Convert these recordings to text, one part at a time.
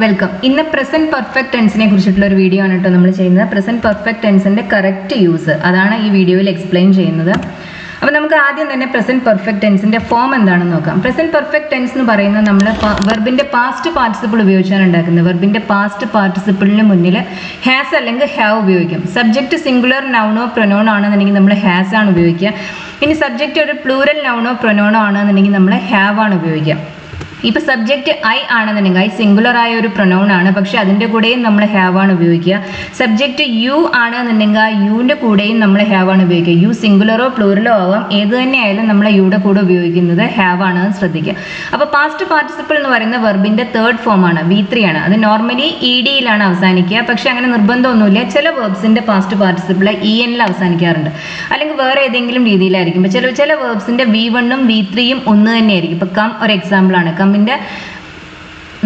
Welcome. ഇന്ന് present perfect ടെൻസിനെ കുറിച്ചിട്ടുള്ള ഒരു വീഡിയോ ആണ് കേട്ടോ നമ്മൾ ചെയ്യുന്നത്. പ്രസന്റ് പെർഫെക്റ്റ് ടെൻസിന്റെ കറക്റ്റ് യൂസ് അതാണ് ഈ വീഡിയോയിൽ എക്സ്പ്ലെയിൻ ചെയ്യുന്നത്. അപ്പോൾ നമുക്ക് ആദ്യം തന്നെ പ്രസന്റ് പെർഫെക്റ്റ് ടെൻസിന്റെ ഫോം എന്താണെന്ന് നോക്കാം. പ്രസന്റ് പെർഫെക്റ്റ് ടെൻസ് എന്ന് പറയുന്നത് നമ്മൾ വെർബിന്റെ പാസ്റ്റ് പാർട്ടിസിപ്പിൾ ഉപയോഗിച്ചാണ് ഉണ്ടാക്കുന്നത്. വെർബിന്റെ പാസ്റ്റ് പാർട്ടിസിപ്പിളിന് മുന്നിൽ ഹാസ് അല്ലെങ്കിൽ ഹാവ് ഉപയോഗിക്കും. സബ്ജക്റ്റ് സിംഗുലർ നൗണോ പ്രൊനൗണോ ആണെന്നുണ്ടെങ്കിൽ നമ്മൾ ഹാസ് ആണ് ഉപയോഗിക്കുക. ഇനി സബ്ജക്റ്റ് ഒരു പ്ലൂരൽ നൗണോ പ്രൊനൗണോ ആണെന്നുണ്ടെങ്കിൽ നമ്മൾ ഹാവ് ആണ് ഉപയോഗിക്കുക. ഇപ്പോൾ സബ്ജക്റ്റ് ഐ ആണെന്നുണ്ടെങ്കിൽ ഐ സിംഗുലർ ആയ ഒരു പ്രൊനൗൺ ആണ്, പക്ഷെ അതിൻ്റെ കൂടെയും നമ്മൾ ഹാവ് ആണ് ഉപയോഗിക്കുക. സബ്ജക്റ്റ് യു ആണെന്നുണ്ടെങ്കിൽ ആ യുവിൻ്റെ കൂടെയും നമ്മൾ ഹാവ് ആണ് ഉപയോഗിക്കുക. യു സിംഗുലറോ പ്ലൂറലോ ആവാം, ഏത് തന്നെ ആയാലും നമ്മൾ യുടെ കൂടെ ഉപയോഗിക്കുന്നത് ഹാവ് ആണ് ശ്രദ്ധിക്കുക. അപ്പോൾ പാസ്റ്റ് പാർട്ടിസിപ്പിൾ എന്ന് പറയുന്ന വെർബിൻ്റെ തേർഡ് ഫോം ആണ്, V3 ആണ്. അത് നോർമലി ED-യിലാണ് അവസാനിക്കുക, പക്ഷെ അങ്ങനെ നിർബന്ധമൊന്നുമില്ല. ചില വെർബ്സിൻ്റെ പാസ്റ്റ് പാർട്ടിസിപ്പിൾ EN-ൽ അവസാനിക്കാറുണ്ട്, അല്ലെങ്കിൽ വേറെ ഏതെങ്കിലും രീതിയിലായിരിക്കും. ഇപ്പോൾ ചില വെർബ്സിൻ്റെ V1-ഉം V3-യും ഒന്ന് തന്നെയായിരിക്കും. ഇപ്പോൾ കം ഒരു എക്സാമ്പിൾ ആണ്. കമ്മിൻ്റെ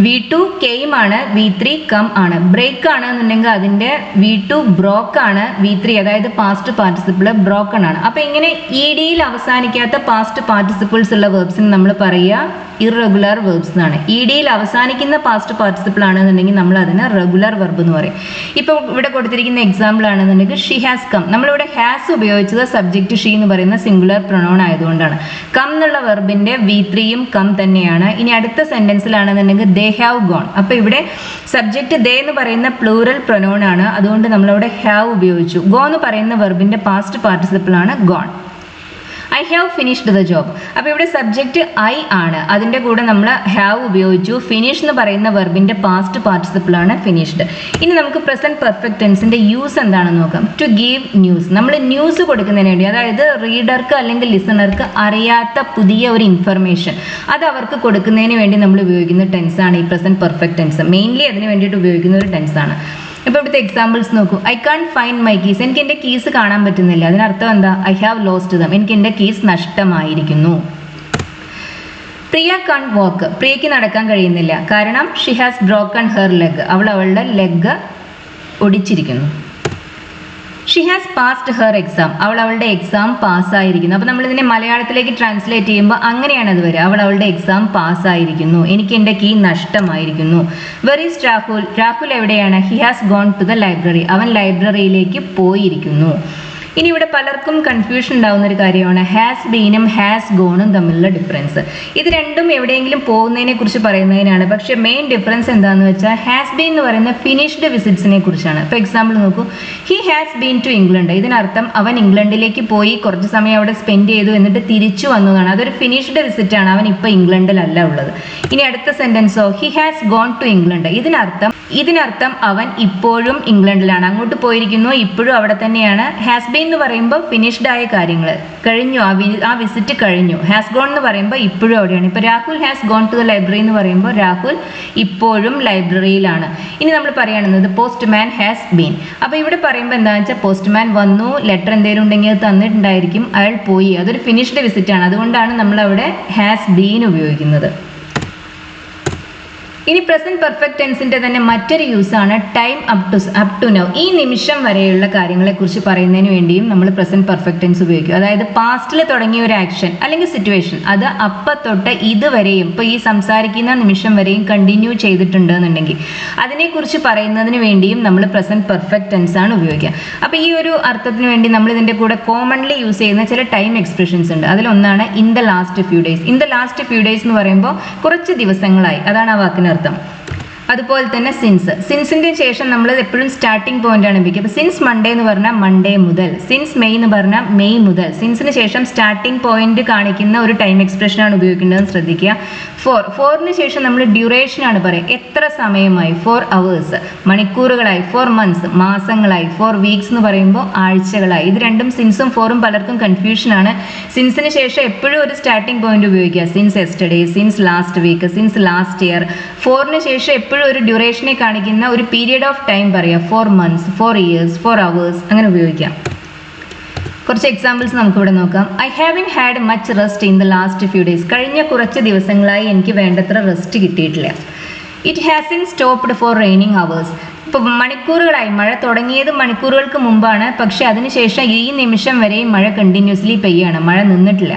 V2 കെയിമാണ്, V3 കം ആണ്. ബ്രേക്ക് ആണെന്നുണ്ടെങ്കിൽ അതിൻ്റെ V2 ബ്രോക്ക് ആണ്, V3 അതായത് പാസ്റ്റ് പാർട്ടിസിപ്പിൾ ബ്രോക്കൺ ആണ്. അപ്പോൾ ഇങ്ങനെ ED-യിൽ അവസാനിക്കാത്ത പാസ്റ്റ് പാർട്ടിസിപ്പിൾസ് ഉള്ള വെർബ്സിന് നമ്മൾ പറയുക ഇറഗുലർ വെർബ്സ് എന്നാണ്. ED-യിൽ അവസാനിക്കുന്ന പാസ്റ്റ് പാർട്ടിസിപ്പിൾ ആണെന്നുണ്ടെങ്കിൽ നമ്മൾ അതിന് റെഗുലർ വെർബ് എന്ന് പറയും. ഇപ്പോൾ ഇവിടെ കൊടുത്തിരിക്കുന്ന എക്സാമ്പിൾ ആണെന്നുണ്ടെങ്കിൽ ഷീ ഹാസ് കം. നമ്മളിവിടെ ഹാസ് ഉപയോഗിച്ചത് സബ്ജക്റ്റ് ഷീ എന്ന് പറയുന്ന സിംഗുലർ പ്രൊനൗൺ ആയതുകൊണ്ടാണ്. കം എന്നുള്ള വെർബിൻ്റെ V3-യും കം തന്നെയാണ്. ഇനി അടുത്ത സെൻറ്റൻസിലാണെന്നുണ്ടെങ്കിൽ ദേ ഹാവ് ഗോൺ. അപ്പോൾ ഇവിടെ സബ്ജക്റ്റ് ദേ എന്ന് പറയുന്ന പ്ലൂറൽ പ്രൊനൗൺ ആണ്, അതുകൊണ്ട് നമ്മളവിടെ ഹാവ് ഉപയോഗിച്ചു. ഗോ എന്ന് പറയുന്ന വെർബിൻ്റെ പാസ്റ്റ് പാർട്ടിസിപ്പിൾ ആണ് gone. I have finished the job. അപ്പോൾ ഇവിടെ സബ്ജക്റ്റ് ഐ ആണ്, അതിൻ്റെ കൂടെ നമ്മൾ ഹാവ് ഉപയോഗിച്ചു. ഫിനിഷ് എന്ന് പറയുന്ന വെർബിൻ്റെ പാസ്റ്റ് പാർട്ടിസിപ്പിൾ ആണ് ഫിനിഷ്ഡ്. ഇനി നമുക്ക് പ്രസന്റ് പെർഫെക്റ്റ് ടെൻസിൻ്റെ യൂസ് എന്താണെന്ന് നോക്കാം. To give news. നമ്മൾ ന്യൂസ് കൊടുക്കുന്നതിന് വേണ്ടി, അതായത് റീഡർക്ക് അല്ലെങ്കിൽ ലിസണർക്ക് അറിയാത്ത പുതിയ ഒരു ഇൻഫർമേഷൻ അത് അവർക്ക് കൊടുക്കുന്നതിന് വേണ്ടി നമ്മൾ ഉപയോഗിക്കുന്ന ടെൻസാണ് ഈ പ്രസന്റ് പെർഫെക്റ്റ് ടെൻസ്. മെയിൻലി അതിന് വേണ്ടിയിട്ട് ഉപയോഗിക്കുന്ന ഒരു ടെൻസാണ്. ഇപ്പോൾ ഇവിടുത്തെ എക്സാമ്പിൾസ് നോക്കൂ. I can't find my keys. എനിക്ക് എൻ്റെ കീസ് കാണാൻ പറ്റുന്നില്ല. അതിനർത്ഥം എന്താ? I have lost them. എനിക്ക് എൻ്റെ കീസ് നഷ്ടമായിരിക്കുന്നു. പ്രിയ കാൺ വാക്ക്. പ്രിയയ്ക്ക് നടക്കാൻ കഴിയുന്നില്ല, കാരണം she has broken her leg. അവളുടെ ലെഗ് ഒടിച്ചിരിക്കുന്നു. She has passed her exam. അവളുടെ എക്സാം പാസ്സായിരിക്കുന്നു. അപ്പോൾ നമ്മളിതിനെ മലയാളത്തിലേക്ക് ട്രാൻസ്ലേറ്റ് ചെയ്യുമ്പോൾ അങ്ങനെയാണ് അത് വരിക. അവളുടെ എക്സാം പാസ്സായിരിക്കുന്നു. എനിക്ക് എൻ്റെ കീ നഷ്ടമായിരിക്കുന്നു. Where is Rahul. രാഹുൽ എവിടെയാണ്? He has gone to the library. അവൻ ലൈബ്രറിയിലേക്ക് പോയിരിക്കുന്നു. ഇനി ഇവിടെ പലർക്കും കൺഫ്യൂഷൻ ഉണ്ടാകുന്ന ഒരു കാര്യമാണ് ഹാസ് ബീനും ഹാസ് ഗോണും തമ്മിലുള്ള ഡിഫറൻസ്. ഇത് രണ്ടും എവിടെയെങ്കിലും പോകുന്നതിനെ കുറിച്ച് പറയുന്നതിനാണ്, പക്ഷേ മെയിൻ ഡിഫറൻസ് എന്താണെന്ന് വെച്ചാൽ ഹാസ് ബീൻ എന്ന് പറയുന്ന ഫിനിഷ്ഡ് വിസിറ്റ്സിനെ കുറിച്ചാണ്. ഇപ്പോൾ എക്സാമ്പിൾ നോക്കൂ. He has been to England. ഇതിനർത്ഥം അവൻ ഇംഗ്ലണ്ടിലേക്ക് പോയി കുറച്ച് സമയം അവിടെ സ്പെൻഡ് ചെയ്തു, എന്നിട്ട് തിരിച്ചു വന്നതാണ്. അതൊരു ഫിനിഷ്ഡ് വിസിറ്റ് ആണ്. അവൻ ഇപ്പോൾ ഇംഗ്ലണ്ടിലല്ല ഉള്ളത്. ഇനി അടുത്ത സെൻറ്റൻസോ he has gone to England. ഇതിനർത്ഥം അവൻ ഇപ്പോഴും ഇംഗ്ലണ്ടിലാണ്, അങ്ങോട്ട് പോയിരിക്കുന്നു, ഇപ്പോഴും അവിടെ തന്നെയാണ്. ഹാസ് ബീൻ എന്ന് പറയുമ്പോൾ ഫിനിഷ്ഡ് ആയ കാര്യങ്ങൾ കഴിഞ്ഞു, ആ വിസിറ്റ് കഴിഞ്ഞു. ഹാസ് ഗോൺ എന്ന് പറയുമ്പോൾ ഇപ്പോഴും അവിടെയാണ്. ഇപ്പോൾ Rahul has gone to the library എന്ന് പറയുമ്പോൾ രാഹുൽ ഇപ്പോഴും ലൈബ്രറിയിലാണ്. ഇനി നമ്മൾ പറയുന്നത് പോസ്റ്റ്മാൻ ഹാസ് ബീൻ. അപ്പോൾ ഇവിടെ പറയുമ്പോൾ എന്താണെന്ന് വെച്ചാൽ പോസ്റ്റ്മാൻ വന്നു, ലെറ്റർ എന്തെങ്കിലും ഉണ്ടെങ്കിൽ അത് തന്നിട്ടുണ്ടായിരിക്കും, അയാൾ പോയി. അതൊരു ഫിനിഷ്ഡ് വിസിറ്റ് ആണ്, അതുകൊണ്ടാണ് നമ്മളവിടെ ഹാസ് ബീൻ ഉപയോഗിക്കുന്നത്. ഇനി പ്രസന്റ് പെർഫെക്റ്റ് ടെൻസിന്റെ തന്നെ മറ്റൊരു യൂസാണ് ടൈം അപ് ടു നൗ. ഈ നിമിഷം വരെയുള്ള കാര്യങ്ങളെക്കുറിച്ച് പറയുന്നതിന് വേണ്ടിയും നമ്മൾ പ്രസന്റ് പെർഫെക്റ്റ് ടെൻസ് ഉപയോഗിക്കും. അതായത് പാസ്റ്റിൽ തുടങ്ങിയ ഒരു ആക്ഷൻ അല്ലെങ്കിൽ സിറ്റുവേഷൻ അത് അപ്പം തൊട്ട് ഇതുവരെയും, ഇപ്പോൾ ഈ സംസാരിക്കുന്ന നിമിഷം വരെയും കണ്ടിന്യൂ ചെയ്തിട്ടുണ്ട് എന്നുണ്ടെങ്കിൽ അതിനെക്കുറിച്ച് പറയുന്നതിന് വേണ്ടിയും നമ്മൾ പ്രസന്റ് പെർഫെക്റ്റ് ടെൻസ് ആണ് ഉപയോഗിക്കുക. അപ്പോൾ ഈ ഒരു അർത്ഥത്തിന് വേണ്ടി നമ്മൾ ഇതിൻ്റെ കൂടെ കോമൺലി യൂസ് ചെയ്യുന്ന ചില ടൈം എക്സ്പ്രഷൻസ് ഉണ്ട്. അതിലൊന്നാണ് in the last few days. In the last few days എന്ന് പറയുമ്പോൾ കുറച്ച് ദിവസങ്ങളായി, അതാണ് ആ വാക്കിന് അർത്ഥം. അതുപോലെ തന്നെ സിൻസിൻ്റെ ശേഷം നമ്മൾ എപ്പോഴും സ്റ്റാർട്ടിംഗ് പോയിന്റ് ആണ് ഉപയോഗിക്കുക. അപ്പോൾ സിൻസ് മൺഡേ എന്ന് പറഞ്ഞാൽ മൺഡേ മുതൽ, സിൻസ് മെയ് എന്ന് പറഞ്ഞാൽ മെയ് മുതൽ. സിൻസിന് ശേഷം സ്റ്റാർട്ടിംഗ് പോയിന്റ് കാണിക്കുന്ന ഒരു ടൈം എക്സ്പ്രഷനാണ് ഉപയോഗിക്കേണ്ടതെന്ന് ശ്രദ്ധിക്കുക. ഫോറിന് ശേഷം നമ്മൾ ഡ്യൂറേഷനാണ് പറയുക. എത്ര സമയമായി? 4 hours. മണിക്കൂറുകളായി 4 months, മാസങ്ങളായി 4 weeks എന്ന് പറയുമ്പോൾ ആഴ്ചകളായി. ഇത് രണ്ടും സിൻസും ഫോറും പലർക്കും കൺഫ്യൂഷനാണ്. സിൻസിന് ശേഷം എപ്പോഴും ഒരു സ്റ്റാർട്ടിംഗ് പോയിന്റ് ഉപയോഗിക്കുക. Since yesterday, since last week, since last year. ഫോറിന് ശേഷം എപ്പോഴും ഒരു ഡ്യൂറേഷനെ കാണിക്കുന്ന ഒരു പീരിയഡ് ഓഫ് ടൈം പറയുക. 4 months, 4 years, 4 hours അങ്ങനെ ഉപയോഗിക്കാം. കുറച്ച് എക്സാമ്പിൾസ് നമുക്കിവിടെ നോക്കാം. I haven't had much rest in the last few days. കഴിഞ്ഞ കുറച്ച് ദിവസങ്ങളായി എനിക്ക് വേണ്ടത്ര റെസ്റ്റ് കിട്ടിയിട്ടില്ല. It hasn't stopped for raining hours. ഇപ്പോൾ മണിക്കൂറുകളായി, മഴ തുടങ്ങിയത് മണിക്കൂറുകൾക്ക് മുമ്പാണ്, പക്ഷെ അതിനുശേഷം ഈ നിമിഷം വരെയും മഴ കണ്ടിന്യൂസ്ലി പെയ്യാണ്, മഴ നിന്നിട്ടില്ല.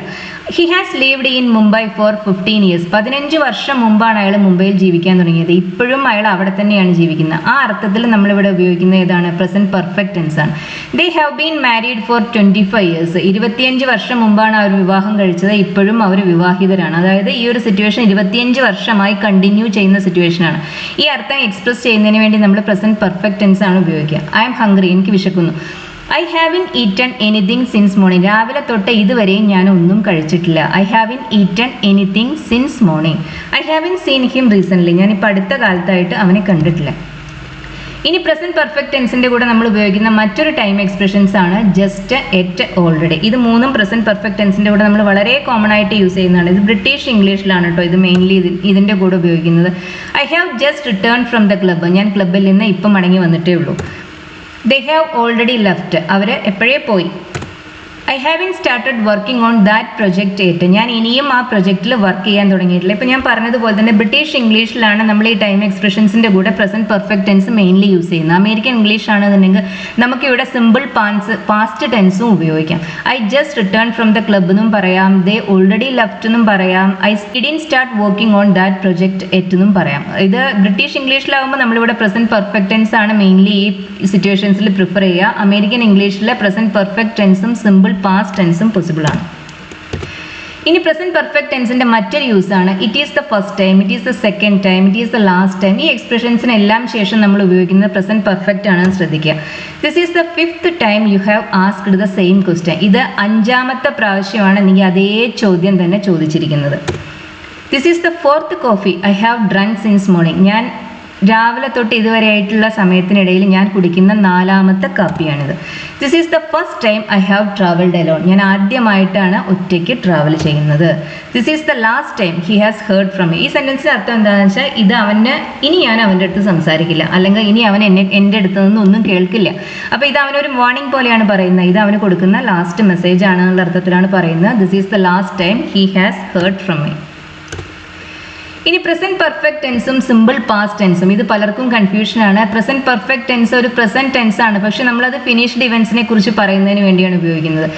He has lived in Mumbai for 15 years. 15 വർഷം മുമ്പാണ് അയാൾ മുംബൈയിൽ ജീവിക്കാൻ തുടങ്ങിയത്. ഇപ്പോഴും അയാൾ അവിടെ തന്നെയാണ് ജീവിക്കുന്നത്. ആ അർത്ഥത്തിൽ നമ്മളിവിടെ ഉപയോഗിക്കുന്ന ഏതാണ്? പ്രസന്റ് പെർഫെക്റ്റ് ടെൻസ് ആണ്. They have been married four 25 years. 25 വർഷം മുമ്പാണ് അവർ വിവാഹം കഴിച്ചത്. ഇപ്പോഴും അവർ വിവാഹിതരാണ്. അതായത് ഈ ഒരു സിറ്റുവേഷൻ 25 വർഷമായി കണ്ടിന്യൂ ചെയ്യുന്ന സിറ്റുവേഷനാണ്. ഈ അർത്ഥം എക്സ്പ്രസ് ചെയ്യുന്നതിന് വേണ്ടി നമ്മൾ പ്രസന്റ് പെർഫെക്റ്റ് ടെൻസ് ആണ് ഉപയോഗിക്കുക. ഐ എം ഹംഗ്രി, എനിക്ക് വിശക്കുന്നു. I haven't eaten anything since morning. രാവിലെ തൊട്ട് ഇതുവരെയും ഞാൻ ഒന്നും കഴിച്ചിട്ടില്ല. I haven't eaten anything since morning. I haven't seen him recently. ഞാനിപ്പോൾ അടുത്ത കാലത്തായിട്ട് അവനെ കണ്ടിട്ടില്ല. ഇനി പ്രസന്റ് പെർഫെക്റ്റ് ടെൻസിന്റെ കൂടെ നമ്മൾ ഉപയോഗിക്കുന്ന മറ്റൊരു ടൈം എക്സ്പ്രഷൻസ് ആണ് ജസ്റ്റ്, എറ്റ്, ഓൾറെഡി. ഇത് മൂന്നും പ്രസന്റ് പെർഫെക്റ്റ് ടെൻസിന്റെ കൂടെ നമ്മൾ വളരെ കോമൺ ആയിട്ട് യൂസ് ചെയ്യുന്നതാണ്. ഇത് ബ്രിട്ടീഷ് ഇംഗ്ലീഷിലാണ് കേട്ടോ ഇത് മെയിൻലി ഇതിന്റെ കൂടെ ഉപയോഗിക്കുന്നത്. I have just return from the club. ഞാൻ ക്ലബ്ബിൽ നിന്ന് ഇപ്പം മടങ്ങി വന്നിട്ടേ ഉള്ളൂ. They have already left. അവർ എപ്പോഴേ പോയി. I haven't started working on that project yet. ഞാൻ ഇനിയും ആ പ്രൊജക്റ്റിൽ വർക്ക് ചെയ്യാൻ തുടങ്ങിയിട്ടില്ല. ഇപ്പം ഞാൻ പറഞ്ഞതുപോലെ തന്നെ ബ്രിട്ടീഷ് ഇംഗ്ലീഷിലാണ് നമ്മൾ ഈ ടൈം എക്സ്പ്രഷൻസിൻ്റെ കൂടെ present perfect tense mainly use ചെയ്യുന്നത്. അമേരിക്കൻ ഇംഗ്ലീഷ് ആണെന്നുണ്ടെങ്കിൽ നമുക്കിവിടെ സിമ്പിൾ പാസ്റ്റ് ടെൻസും ഉപയോഗിക്കാം. I just return from the club എന്നും പറയാം. ദേ ഓൾറെഡി ലെഫ്റ്റ് എന്നും പറയാം. I didn't start working on that project yet എന്നും പറയാം. ഇത് ബ്രിട്ടീഷ് ഇംഗ്ലീഷിലാവുമ്പോൾ നമ്മളിവിടെ പ്രസന്റ് പെർഫെക്റ്റ് ടെൻസ് ആണ് മെയിൻലി ഈ സിറ്റുവേഷൻസിൽ പ്രിഫർ ചെയ്യുക. അമേരിക്കൻ ഇംഗ്ലീഷിലെ പ്രസന്റ് പെർഫെക്റ്റ് ടെൻസും സിമ്പിൾ പാസ്റ്റ് ടെൻസും പോസിബിൾ ആണ്. ഇനി പ്രസന്റ് പെർഫെക്റ്റ് ടെൻസിന്റെ മറ്റൊരു യൂസ് ആണ് it is the first time, it is the second time, it is the last time. ഈ എക്സ്പ്രഷൻസിനെല്ലാം ശേഷം നമ്മൾ ഉപയോഗിക്കുന്നത് പ്രസന്റ് പെർഫെക്റ്റ് ആണെന്ന് ശ്രദ്ധിക്കുക. This is the 5th time you have asked the same question. ഇത് 5ാമത്തെ പ്രാവശ്യമാണ് നീ അതേ ചോദ്യം തന്നെ ചോദിച്ചിരിക്കുന്നത്. This is the 4th coffee I have drunk since morning. ഞാൻ രാവിലെ തൊട്ട് ഇതുവരെ ആയിട്ടുള്ള സമയത്തിനിടയിൽ ഞാൻ കുടിക്കുന്ന 4ാമത്തെ കാപ്പിയാണിത്. This is the first time I have travelled alone. ഞാൻ ആദ്യമായിട്ടാണ് ഒറ്റയ്ക്ക് ട്രാവൽ ചെയ്യുന്നത്. This is the last time he has heard from me. ഈ സെൻറ്റൻസിൻ്റെ അർത്ഥം എന്താണെന്ന് വെച്ചാൽ ഇത് ഇനി ഞാൻ അവൻ്റെ അടുത്ത് സംസാരിക്കില്ല, അല്ലെങ്കിൽ ഇനി അവൻ എൻ്റെ അടുത്ത് നിന്ന് ഒന്നും കേൾക്കില്ല. അപ്പോൾ ഇത് അവനൊരു വാർണിംഗ് പോലെയാണ് പറയുന്നത്. ഇത് അവന് കൊടുക്കുന്ന ലാസ്റ്റ് മെസ്സേജ് ആണ് എന്നുള്ള അർത്ഥത്തിലാണ് പറയുന്നത്. This is the last time he has heard from me. ഇനി പ്രസന്റ് പെർഫെക്റ്റ് ടെൻസും സിമ്പിൾ പാസ്റ്റ് ടെൻസും ഇത് പലർക്കും കൺഫ്യൂഷനാണ്. പ്രസന്റ് പെർഫെക്റ്റ് ടെൻസ് ഒരു പ്രസന്റ് ടെൻസ് ആണ്, പക്ഷെ നമ്മളത് ഫിനിഷ്ഡ് ഇവൻസിനെ കുറിച്ച് പറയുന്നതിന് വേണ്ടിയാണ് ഉപയോഗിക്കുന്നത്.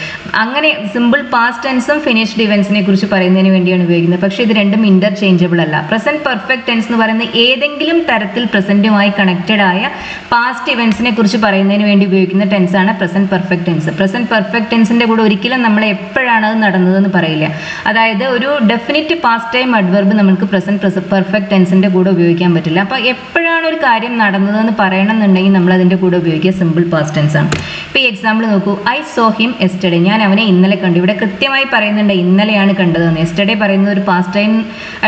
അങ്ങനെ സിമ്പിൾ പാസ്റ്റ് ടെൻസും ഫിനിഷ്ഡ് ഇവൻസിനെ കുറിച്ച് പറയുന്നതിന് വേണ്ടിയാണ് ഉപയോഗിക്കുന്നത്. പക്ഷേ ഇത് രണ്ടും ഇന്റർചേഞ്ചബിൾ അല്ല. പ്രസന്റ് പെർഫെക്റ്റ് ടെൻസ് എന്ന് പറയുന്നത് ഏതെങ്കിലും തരത്തിൽ പ്രസന്റുമായി കണക്റ്റഡ് ആയ പാസ്റ്റ് ഇവൻസിനെ കുറിച്ച് പറയുന്നതിന് വേണ്ടി ഉപയോഗിക്കുന്ന ടെൻസാണ് present perfect tense. Present perfect ടെൻസിന്റെ കൂടെ ഒരിക്കലും നമ്മൾ എപ്പോഴാണ് അത് നടന്നതെന്ന് പറയില്ല. അതായത് ഒരു ഡെഫിനിറ്റ് പാസ്റ്റ് ടൈം അഡ്വർബ് നമുക്ക് പ്രസന്റ് പെർഫെക്റ്റ് ടെൻസിന്റെ കൂടെ ഉപയോഗിക്കാൻ പറ്റില്ല. അപ്പോൾ എപ്പോഴാണ് ഒരു കാര്യം നടന്നതെന്ന് പറയണമെന്നുണ്ടെങ്കിൽ നമ്മൾ അതിന്റെ കൂടെ ഉപയോഗിക്കുക സിമ്പിൾ പാസ്റ്റ് ടെൻസ് ആണ്. ഇപ്പോൾ ഈ എക്സാമ്പിൾ നോക്കൂ. I saw him yesterday. ഞാൻ അവനെ ഇന്നലെ കണ്ടു. ഇവിടെ കൃത്യമായി പറയുന്നുണ്ട് ഇന്നലെയാണ് കണ്ടതെന്ന്. യെസ്റ്റർഡേ പറയുന്നത് ഒരു പാസ്റ്റ് ടൈം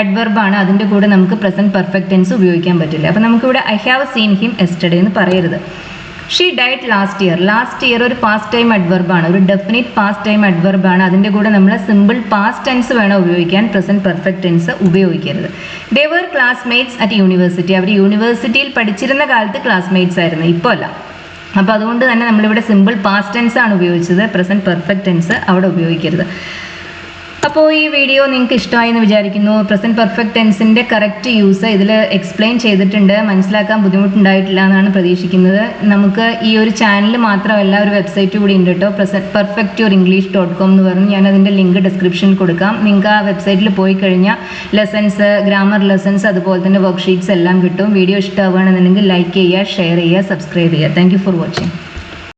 അഡ്വർബാണ്. അതിന്റെ കൂടെ നമുക്ക് പ്രസന്റ് പെർഫെക്റ്റ് ടെൻസ് ഉപയോഗിക്കാൻ പറ്റില്ല. അപ്പോൾ നമുക്കിവിടെ I have seen him yesterday എന്ന് പറയരുത്. She died last year. Last year ഒരു പാസ്റ്റ് ടൈം അഡ്വർബാണ്, ഒരു ഡെഫിനിറ്റ് പാസ്റ്റ് ടൈം അഡ്വർബാണ്. അതിൻ്റെ കൂടെ നമ്മൾ സിമ്പിൾ പാസ്റ്റ് ടെൻസ് വേണം ഉപയോഗിക്കാൻ, പ്രസന്റ് പെർഫെക്റ്റ് ടെൻസ് ഉപയോഗിക്കരുത്. ദേ വർ ക്ലാസ്മേറ്റ്സ് അറ്റ് യൂണിവേഴ്സിറ്റി. അവർ യൂണിവേഴ്സിറ്റിയിൽ പഠിച്ചിരുന്ന കാലത്ത് ക്ലാസ്മേറ്റ്സ് ആയിരുന്നു, ഇപ്പോൾ അല്ല. അപ്പോൾ അതുകൊണ്ട് തന്നെ നമ്മളിവിടെ സിമ്പിൾ പാസ്റ്റ് ടെൻസ് ആണ് ഉപയോഗിച്ചത്, പ്രസന്റ് പെർഫെക്റ്റ് ടെൻസ് അവിടെ ഉപയോഗിക്കരുത്. അപ്പോൾ ഈ വീഡിയോ നിങ്ങൾക്ക് ഇഷ്ടമായി എന്ന് വിചാരിക്കുന്നു. പ്രസന്റ് പെർഫെക്റ്റ് ടെൻസിൻ്റെ കറക്റ്റ് യൂസ് ഇതിൽ എക്സ്പ്ലെയിൻ ചെയ്തിട്ടുണ്ട്. മനസ്സിലാക്കാൻ ബുദ്ധിമുട്ടുണ്ടായിട്ടില്ല എന്നാണ് പ്രതീക്ഷിക്കുന്നത്. നമുക്ക് ഈ ഒരു ചാനൽ മാത്രമല്ല ഒരു വെബ്സൈറ്റ് കൂടി ഉണ്ട് കേട്ടോ, perfectyorenglish.com എന്ന് പറഞ്ഞ് ഞാൻ അതിൻ്റെ ലിങ്ക് ഡിസ്ക്രിപ്ഷനിൽ കൊടുക്കാം. നിങ്ങൾക്ക് ആ വെബ്സൈറ്റിൽ പോയി കഴിഞ്ഞാൽ ലെസൺസ്, ഗ്രാമർ ലെസൺസ്, അതുപോലെ തന്നെ വർക്ക്ഷീറ്റ്സ് എല്ലാം കിട്ടും. വീഡിയോ ഇഷ്ടമാവുകയാണെന്നുണ്ടെങ്കിൽ ലൈക്ക് ചെയ്യുക, ഷെയർ ചെയ്യുക, സബ്സ്ക്രൈബ് ചെയ്യുക. Thank you for watching.